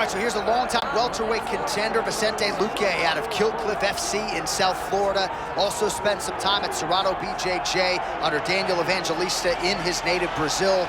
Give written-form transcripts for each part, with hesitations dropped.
right, so here's a longtime welterweight contender, Vicente Luque, out of Cliff FC in South Florida. Also spent some time at Serrano BJJ under Daniel Evangelista in his native Brazil.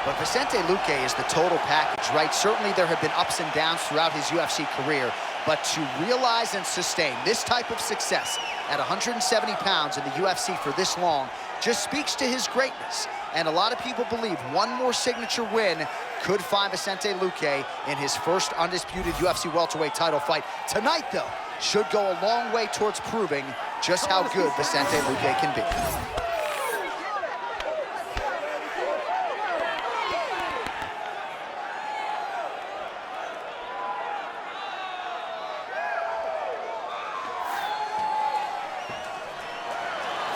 But Vicente Luque is the total package, right? Certainly there have been ups and downs throughout his UFC career, but to realize and sustain this type of success at 170 pounds in the UFC for this long just speaks to his greatness. And a lot of people believe one more signature win could find Vicente Luque in his first undisputed UFC welterweight title fight. Tonight, though, should go a long way towards proving just how good Vicente Luque can be.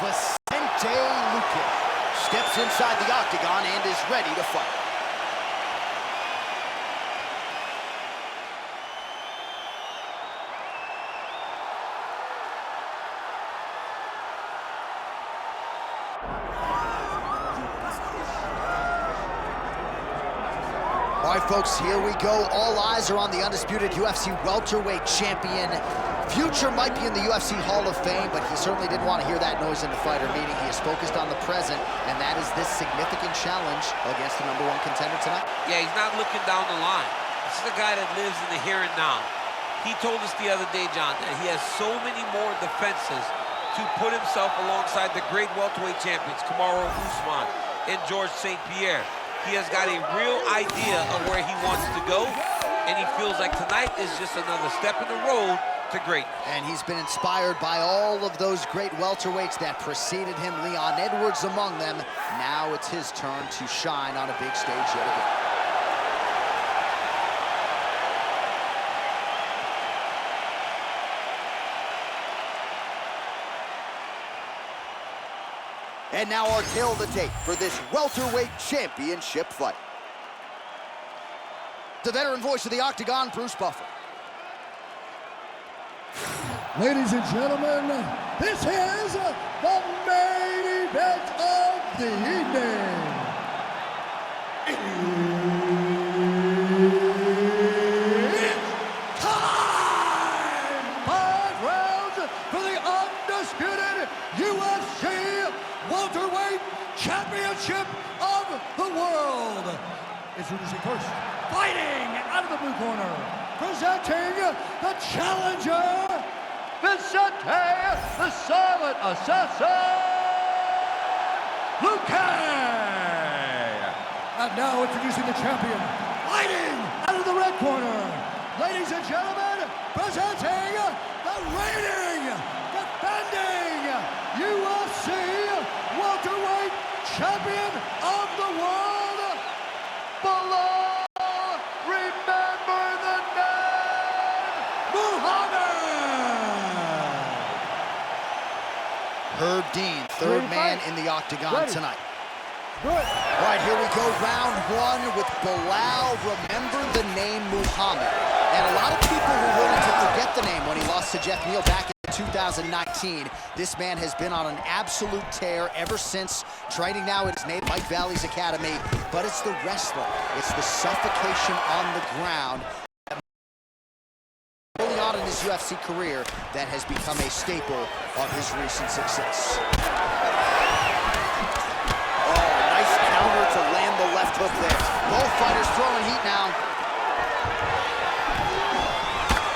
Vicente Luque steps inside the octagon and is ready to fight. All right, folks, here we go. All eyes are on the undisputed UFC welterweight champion. Future might be in the UFC Hall of Fame, but he certainly didn't want to hear that noise in the fighter meeting. He is focused on the present, and that is this significant challenge against the #1 contender tonight. Yeah, he's not looking down the line. This is a guy that lives in the here and now. He told us the other day, John, that he has so many more defenses to put himself alongside the great welterweight champions, Kamaru Usman and George St. Pierre. He has got a real idea of where he wants to go, and he feels like tonight is just another step in the road to greatness. And he's been inspired by all of those great welterweights that preceded him, Leon Edwards among them. Now it's his turn to shine on a big stage yet again. And now our tale of the tape for this welterweight championship fight. The veteran voice of the octagon, Bruce Buffer. Ladies and gentlemen, this is the main event of the evening. It's time! 5 rounds for the undisputed UFC welterweight championship of the world. Introducing first, fighting out of the blue corner, presenting the challenger, Vicente, the Silent Assassin, Luque! And now introducing the champion, fighting out of the red corner, ladies and gentlemen, presenting the reigning, defending UFC welterweight champion of the world, Belal. Remember the name, Muhammad. Herb Dean, third man in the octagon tonight. Good. All right, here we go, round 1 with Belal. Remember the name Muhammad. And a lot of people were willing to forget the name when he lost to Jeff Neal back in 2019. This man has been on an absolute tear ever since, training now at his native Mike Valley's Academy. But it's the wrestling, it's the suffocation on the ground early on in his UFC career that has become a staple of his recent success. To land the left hook there. Both fighters throwing heat now.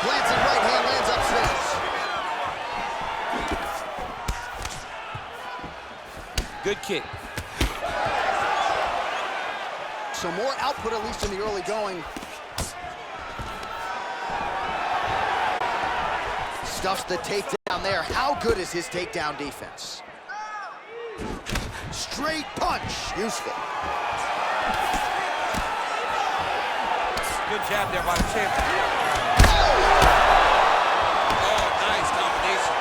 Glancing right hand, lands upstairs. Good kick. So more output, at least in the early going. Stuffs the takedown there. How good is his takedown defense? Straight punch, useful. Good jab there by the champion. Oh, nice combination.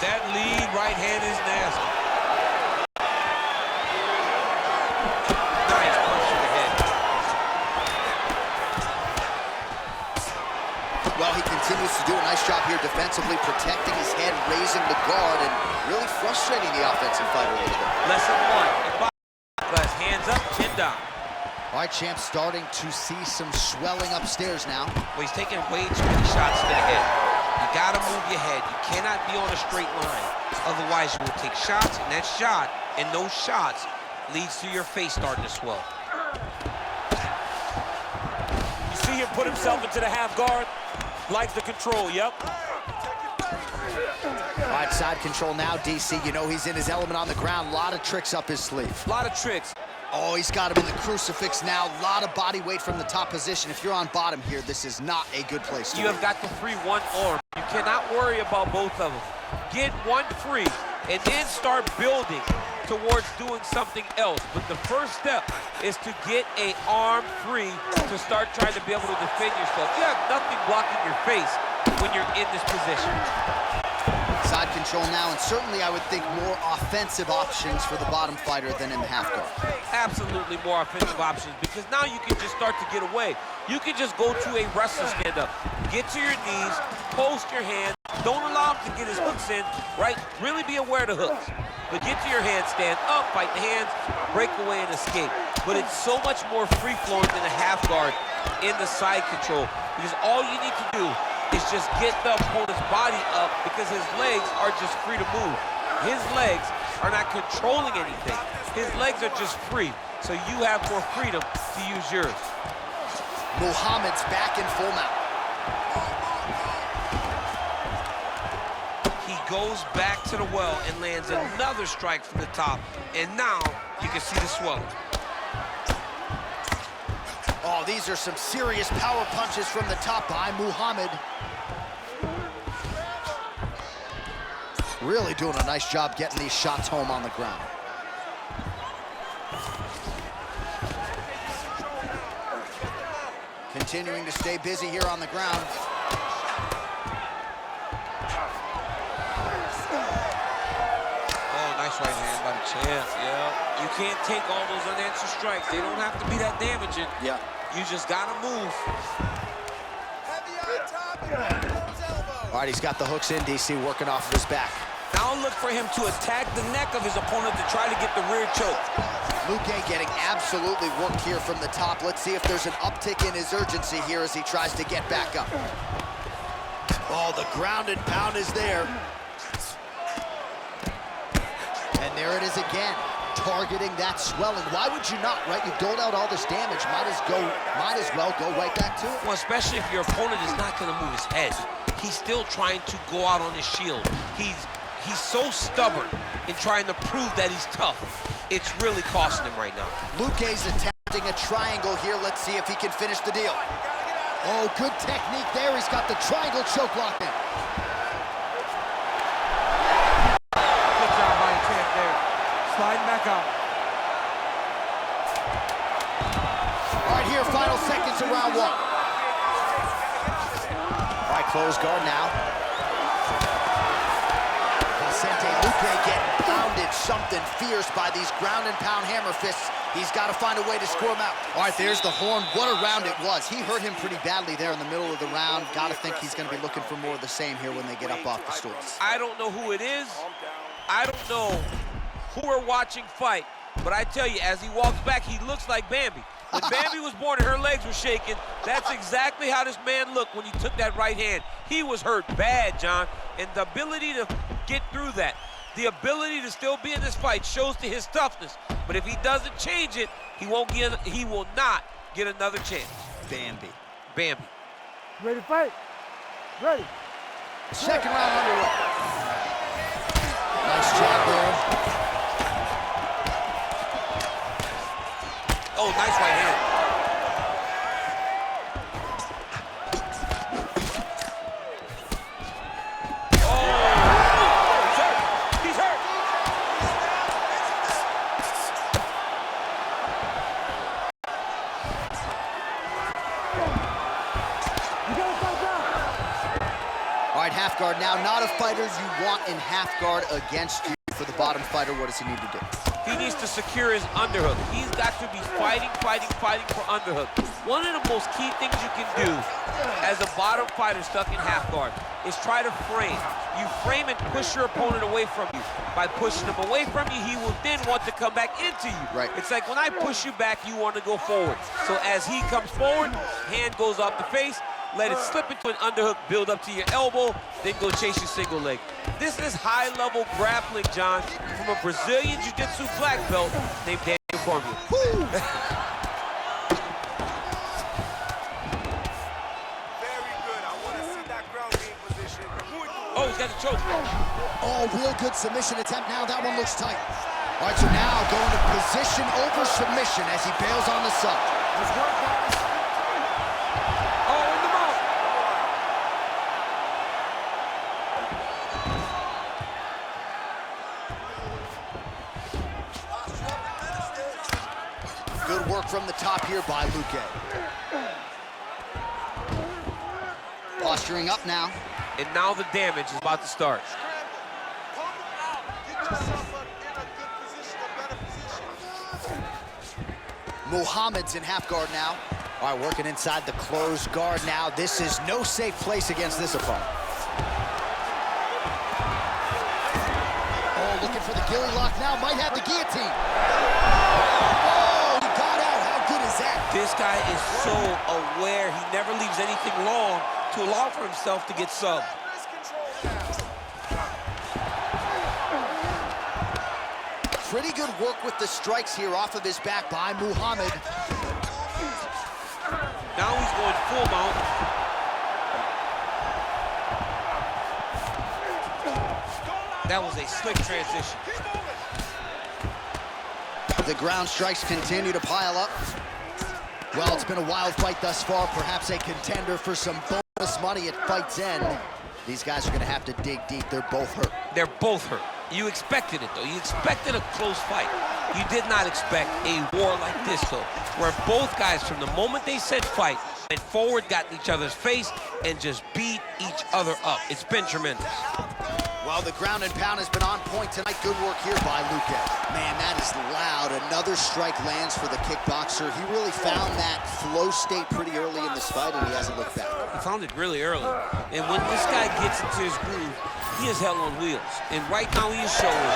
That lead right hand is nasty. Nice punch to the head. Well, he continues to do a nice job here defensively, protecting his head, raising the guard, and really frustrating the offensive fighter a little bit. Lesson 1. Hands up, chin job. All right, champ, starting to see some swelling upstairs now. Well, he's taking way too many shots to the head. You gotta move your head. You cannot be on a straight line. Otherwise, you will take shots, and that shot and those shots leads to your face starting to swell. You see him put himself into the half guard. Likes the control, yep. All right, side control now, DC. You know he's in his element on the ground. A lot of tricks up his sleeve. A lot of tricks. Oh, he's got him in the crucifix now. A lot of body weight from the top position. If you're on bottom here, this is not a good place to be. You have got to free one arm. You cannot worry about both of them. Get one free, and then start building towards doing something else. But the first step is to get an arm free to start trying to be able to defend yourself. You have nothing blocking your face when you're in this position. Side control now, and certainly I would think more offensive options for the bottom fighter than in the half guard. Absolutely more offensive options, because now you can just start to get away. You can just go to a wrestler stand-up. Get to your knees, post your hands, don't allow him to get his hooks in, right? Really be aware of the hooks. But get to your hand, stand up, fight the hands, break away and escape. But it's so much more free-flowing than a half guard in the side control, because all you need to do is just get the opponent's body up, because his legs are just free to move. His legs are not controlling anything. His legs are just free, so you have more freedom to use yours. Muhammad's back in full mount. He goes back to the well and lands another strike from the top, and now you can see the swelling. Oh, these are some serious power punches from the top by Muhammad. Really doing a nice job getting these shots home on the ground. Continuing to stay busy here on the ground. Oh, nice right hand by the champ. Yeah. You can't take all those unanswered strikes. They don't have to be that damaging. Yeah. You just gotta move. All right, he's got the hooks in, DC, working off of his back. Now look for him to attack the neck of his opponent to try to get the rear choke. Luque getting absolutely worked here from the top. Let's see if there's an uptick in his urgency here as he tries to get back up. Oh, the ground and pound is there. And there it is again, targeting that swelling. Why would you not, right? You've doled out all this damage. Might as well go right back to it. Well, especially if your opponent is not gonna move his head. He's still trying to go out on his shield. He's so stubborn in trying to prove that he's tough. It's really costing him right now. Luque's attempting a triangle here. Let's see if he can finish the deal. Oh, good technique there. He's got the triangle choke locked in. Good job by the champ there. Sliding back out. All right, here, final seconds of round one. All right, closed guard now. Vicente Luque getting pounded something fierce by these ground and pound hammer fists. He's got to find a way to score him out. All right, there's the horn. What a round it was. He hurt him pretty badly there in the middle of the round. Got to think he's going to be looking for more of the same here when they get up off the stools. I don't know who it is. I don't know who we're watching fight, but I tell you, as he walks back, he looks like Bambi. When Bambi was born and her legs were shaking, that's exactly how this man looked when he took that right hand. He was hurt bad, John, and the ability to get through that, the ability to still be in this fight shows to his toughness. But if he doesn't change it, he will not get another chance. Bambi. Bambi. Ready to fight? Ready. Second round underway. Nice jab there. Oh, nice right hand. All right, half guard now. Not a fighter you want in half guard against you. For the bottom fighter, what does he need to do? He needs to secure his underhook. He's got to be fighting for underhook. One of the most key things you can do as a bottom fighter stuck in half guard is try to frame. You frame and push your opponent away from you. By pushing him away from you, he will then want to come back into you. Right. It's like when I push you back, you want to go forward. So as he comes forward, hand goes off the face, let it slip into an underhook, build up to your elbow, then go chase your single leg. This is high-level grappling, John, from a Brazilian Jiu-Jitsu black belt named Daniel Cormier. Oh, he's got the choke. Oh, real good submission attempt now. That one looks tight. All right, so now going to position over submission as he bails on the sub. Oh, in the mouth. Good work from the top here by Luque. Posturing up now. And now the damage is about to start. Muhammad's in half guard now. All right, working inside the closed guard now. This is no safe place against this opponent. Oh, looking for the gilly lock now. Might have the guillotine. Oh, he got out. How good is that? This guy is so aware. He never leaves anything long to allow for himself to get subbed. Pretty good work with the strikes here off of his back by Muhammad. Now he's going full mount. That was a slick transition. The ground strikes continue to pile up. Well, it's been a wild fight thus far. Perhaps a contender for some bonus money at fight's end. These guys are going to have to dig deep. They're both hurt. They're both hurt. You expected it, though. You expected a close fight. You did not expect a war like this, though, where both guys, from the moment they said fight, went forward, got in each other's face, and just beat each other up. It's been tremendous. Well, the ground and pound has been on point tonight. Good work here by Luque. Man, that is loud. Another strike lands for the kickboxer. He really found that flow state pretty early in this fight, and he hasn't looked back. He found it really early. And when this guy gets into his groove, he is hell on wheels. And right now he is showing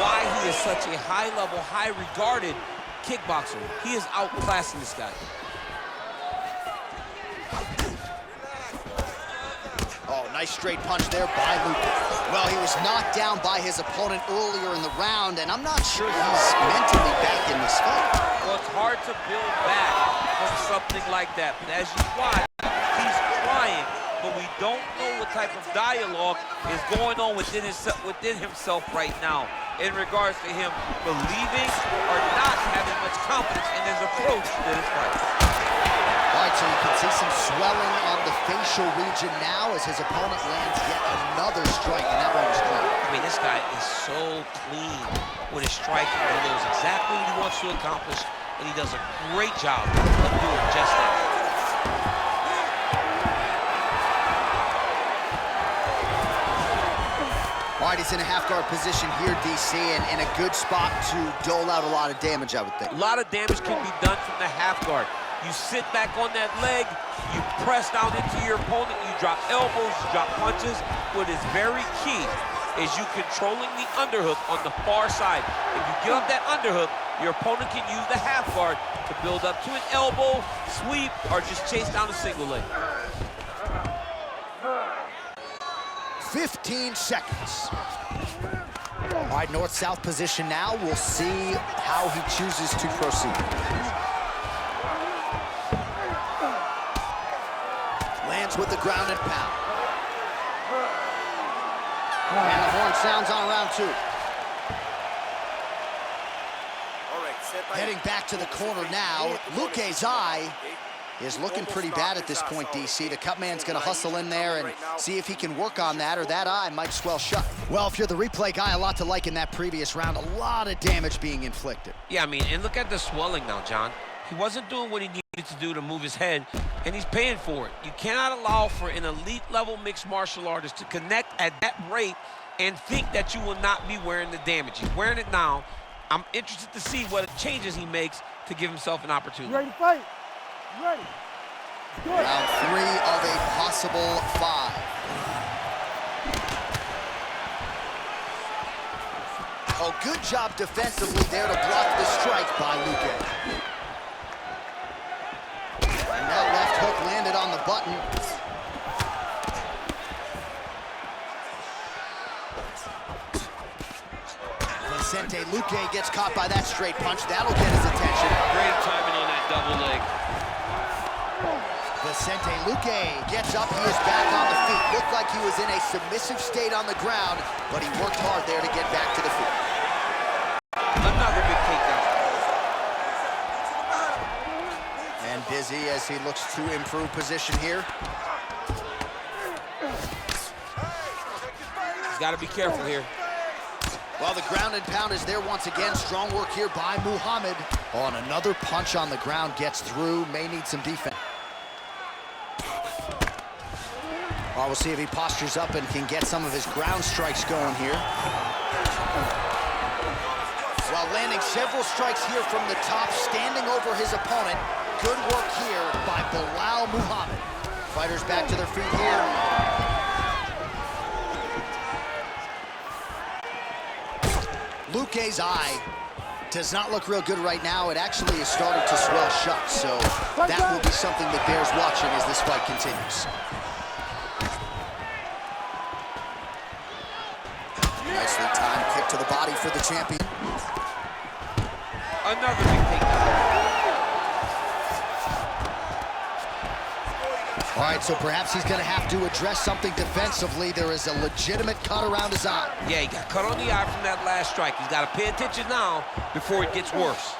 why he is such a high-level, high-regarded kickboxer. He is outclassing this guy. Oh, nice straight punch there by Luque. Well, he was knocked down by his opponent earlier in the round, and I'm not sure he's mentally back in this fight. Well, it's hard to build back from something like that. But as you watch, he's trying, but we don't know what type of dialogue is going on within himself right now in regards to him believing or not having much confidence in his approach to this fight. All right, so you can see some swelling on the facial region now as his opponent lands yet another strike, and that one was clean. I mean, this guy is so clean with his striking. He knows exactly what he wants to accomplish, and he does a great job of doing just that. All right, he's in a half-guard position here, DC, and in a good spot to dole out a lot of damage, I would think. A lot of damage can be done from the half guard. You sit back on that leg, you press down into your opponent, you drop elbows, you drop punches. What is very key is you controlling the underhook on the far side. If you give up that underhook, your opponent can use the half guard to build up to an elbow, sweep, or just chase down a single leg. 15 seconds. All right, north-south position now. We'll see how he chooses to proceed. Lands with the ground and pound. And the horn sounds on round two. Heading back to the corner now. Luque's eye is looking pretty bad at this point, DC. The cut man's gonna hustle in there and see if he can work on that, or that eye might swell shut. Well, if you're the replay guy, a lot to like in that previous round. A lot of damage being inflicted. Yeah, I mean, and look at the swelling now, John. He wasn't doing what he needed to do to move his head, and he's paying for it. You cannot allow for an elite-level mixed martial artist to connect at that rate and think that you will not be wearing the damage. He's wearing it now. I'm interested to see what changes he makes to give himself an opportunity. You ready to fight? Round 3 of a possible 5. Oh, good job defensively there to block the strike by Luque. And that left hook landed on the button. Vicente Luque gets caught by that straight punch. That'll get his attention. Great timing on that double leg. Vicente Luque gets up. He is back on the feet. Looked like he was in a submissive state on the ground, but he worked hard there to get back to the feet. Another big takedown. And busy as he looks to improve position here. He's got to be careful here. Well, the ground and pound is there once again. Strong work here by Muhammad. Oh, and another punch on the ground gets through. May need some defense. Oh, we'll see if he postures up and can get some of his ground strikes going here. While landing several strikes here from the top, standing over his opponent. Good work here by Belal Muhammad. Fighters back to their feet here. Luque's eye does not look real good right now. It actually has started to swell shut, so that will be something that bears watching as this fight continues. Nicely timed kick to the body for the champion. Another big takedown. All right, so perhaps he's going to have to address something defensively. There is a legitimate cut around his eye. Yeah, he got cut on the eye from that last strike. He's got to pay attention now before it gets worse.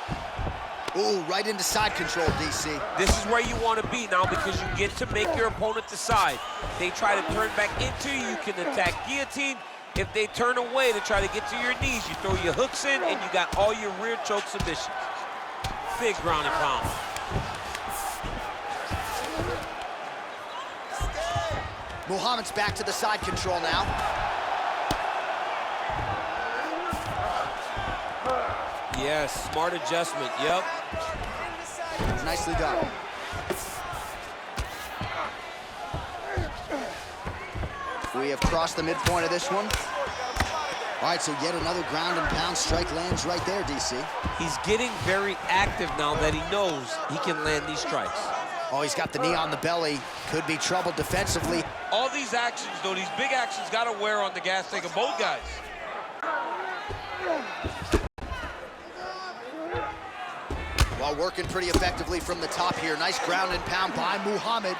Ooh, right into side control, DC. This is where you want to be now because you get to make your opponent decide. They try to turn back into you, you can attack guillotine. If they turn away to try to get to your knees, you throw your hooks in and you got all your rear choke submissions. Big ground and pound. Muhammad's back to the side control now. Yes, smart adjustment, yep. Nicely done. We have crossed the midpoint of this one. All right, so yet another ground and pound strike lands right there, DC. He's getting very active now that he knows he can land these strikes. Oh, he's got the knee on the belly. Could be trouble defensively. All these actions, though, these big actions got to wear on the gas tank of both guys. While working pretty effectively from the top here. Nice ground and pound by Muhammad.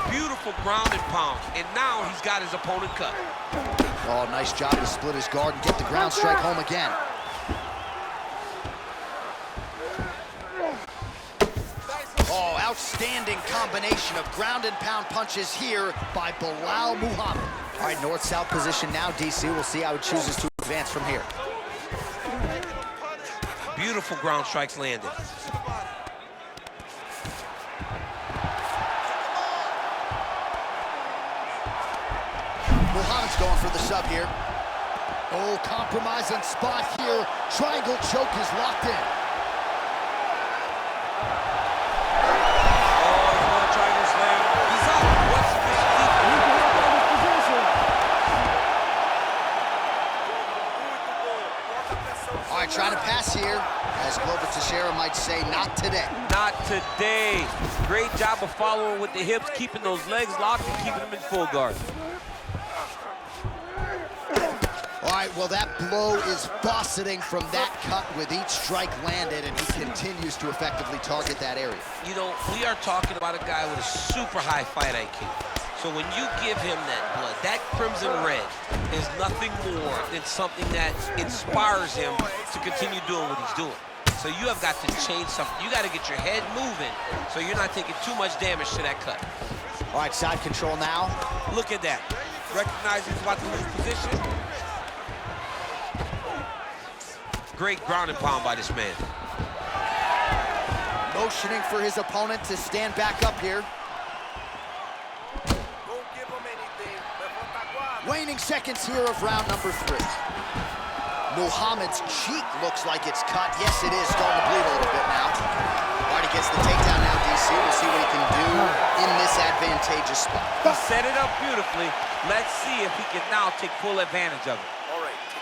Beautiful ground and pound, and now he's got his opponent cut. Oh, nice job to split his guard and get the ground strike home again. Oh, outstanding combination of ground and pound punches here by Belal Muhammad. All right, north-south position now, DC. We'll see how he chooses to advance from here. Beautiful ground strikes landed. Muhammad's going for the sub here. Oh, compromising spot here. Triangle choke is locked in. All right, trying to pass here. As Glover Teixeira might say, not today. Not today. Great job of following with the hips, keeping those legs locked and keeping them in full guard. All right, well, that blow is fauceting from that cut with each strike landed, and he continues to effectively target that area. You know, we are talking about a guy with a super high fight IQ. So when you give him that blood, that crimson red is nothing more than something that inspires him to continue doing what he's doing. So you have got to change something. You got to get your head moving so you're not taking too much damage to that cut. All right, side control now. Look at that. Recognizing he's about to lose position. Great ground and pound by this man. Motioning for his opponent to stand back up here. Waning seconds here of round number 3. Muhammad's cheek looks like it's cut. Yes, it is. Starting to bleed a little bit now. All right, he gets the takedown now, DC. We'll see what he can do in this advantageous spot. He set it up beautifully. Let's see if he can now take full advantage of it.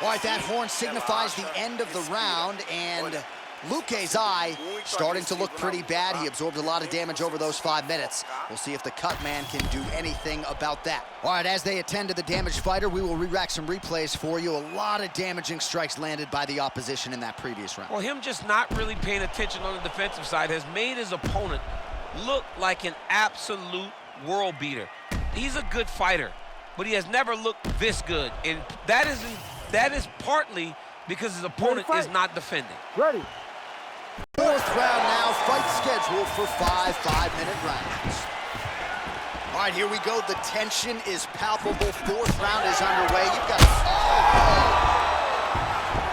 All right, that horn signifies the end of the round, and Luque's eye starting to look pretty bad. He absorbed a lot of damage over those 5 minutes. We'll see if the cut man can do anything about that. All right, as they attend to the damaged fighter, we will re-rack some replays for you. A lot of damaging strikes landed by the opposition in that previous round. Well, him just not really paying attention on the defensive side has made his opponent look like an absolute world beater. He's a good fighter, but he has never looked this good, and that is partly because his opponent is not defending. Ready. Fourth round now, fight scheduled for 5 5-minute rounds. All right, here we go. The tension is palpable. Fourth round is underway. You've got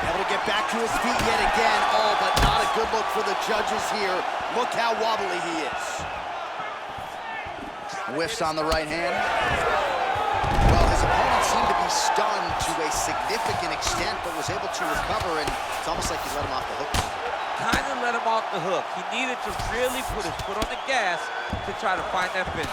able to get back to his feet yet again. Oh, but not a good look for the judges here. Look how wobbly he is. Whiffs on the right hand. Well, his opponent seemed to be stunned to a significant extent, but was able to recover, and it's almost like he let him off the hook. Kind of let him off the hook. He needed to really put his foot on the gas to try to find that finish.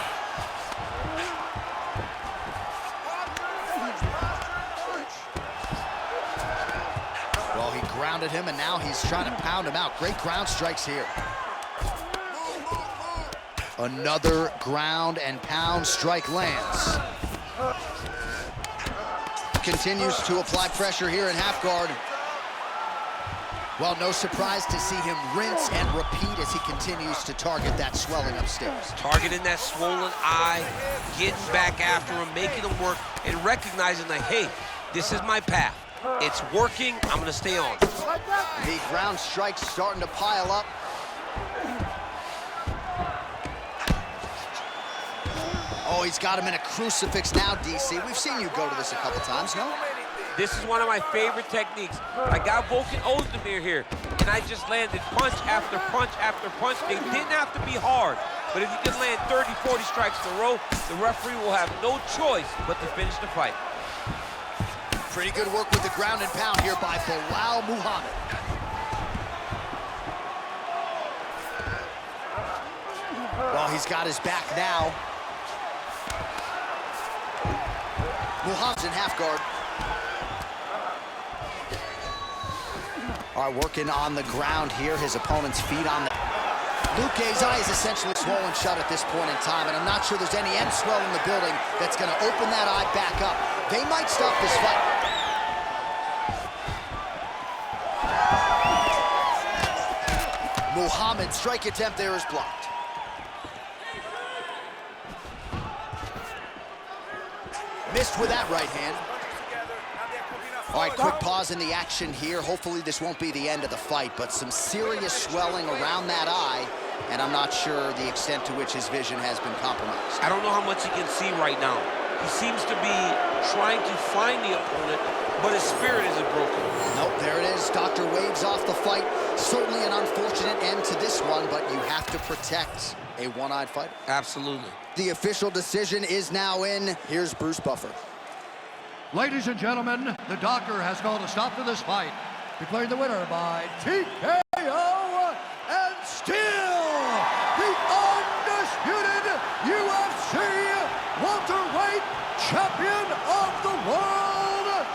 Well, he grounded him, and now he's trying to pound him out. Great ground strikes here. Another ground and pound strike lands. Continues to apply pressure here in half guard. Well, no surprise to see him rinse and repeat as he continues to target that swelling upstairs. Targeting that swollen eye, getting back after him, making him work, and recognizing that, hey, this is my path. It's working, I'm gonna stay on. The ground strikes starting to pile up. Oh, he's got him in a crucifix now, DC. We've seen you go to this a couple times, no? This is one of my favorite techniques. I got Volkan Ozdemir here, and I just landed punch after punch after punch. They didn't have to be hard, but if you can land 30, 40 strikes in a row, the referee will have no choice but to finish the fight. Pretty good work with the ground and pound here by Belal Muhammad. Well, he's got his back now. Muhammad's in half guard. All right, working on the ground here. His opponent's feet on the... Luque's eye is essentially swollen shut at this point in time, and I'm not sure there's any end swell in the building that's going to open that eye back up. They might stop this fight. Muhammad's strike attempt there is blocked. Missed with that right hand. All right, quick pause in the action here. Hopefully this won't be the end of the fight, but some serious swelling around that eye, and I'm not sure the extent to which his vision has been compromised. I don't know how much he can see right now. He seems to be trying to find the opponent, but his spirit isn't broken. Nope, there it is. Doctor waves off the fight. Certainly an unfortunate end to this one, but you have to protect a one-eyed fighter. Absolutely. The official decision is now in. Here's Bruce Buffer. Ladies and gentlemen, the doctor has called a stop to this fight, declaring the winner by TKO, and still the undisputed UFC welterweight champion of the world,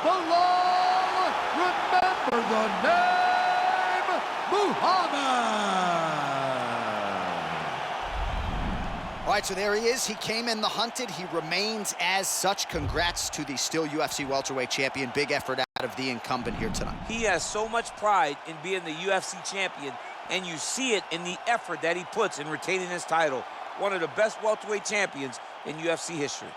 Belal, remember the name, Muhammad. All right, so there he is. He came in the hunted. He remains as such. Congrats to the still UFC welterweight champion. Big effort out of the incumbent here tonight. He has so much pride in being the UFC champion, and you see it in the effort that he puts in retaining his title. One of the best welterweight champions in UFC history.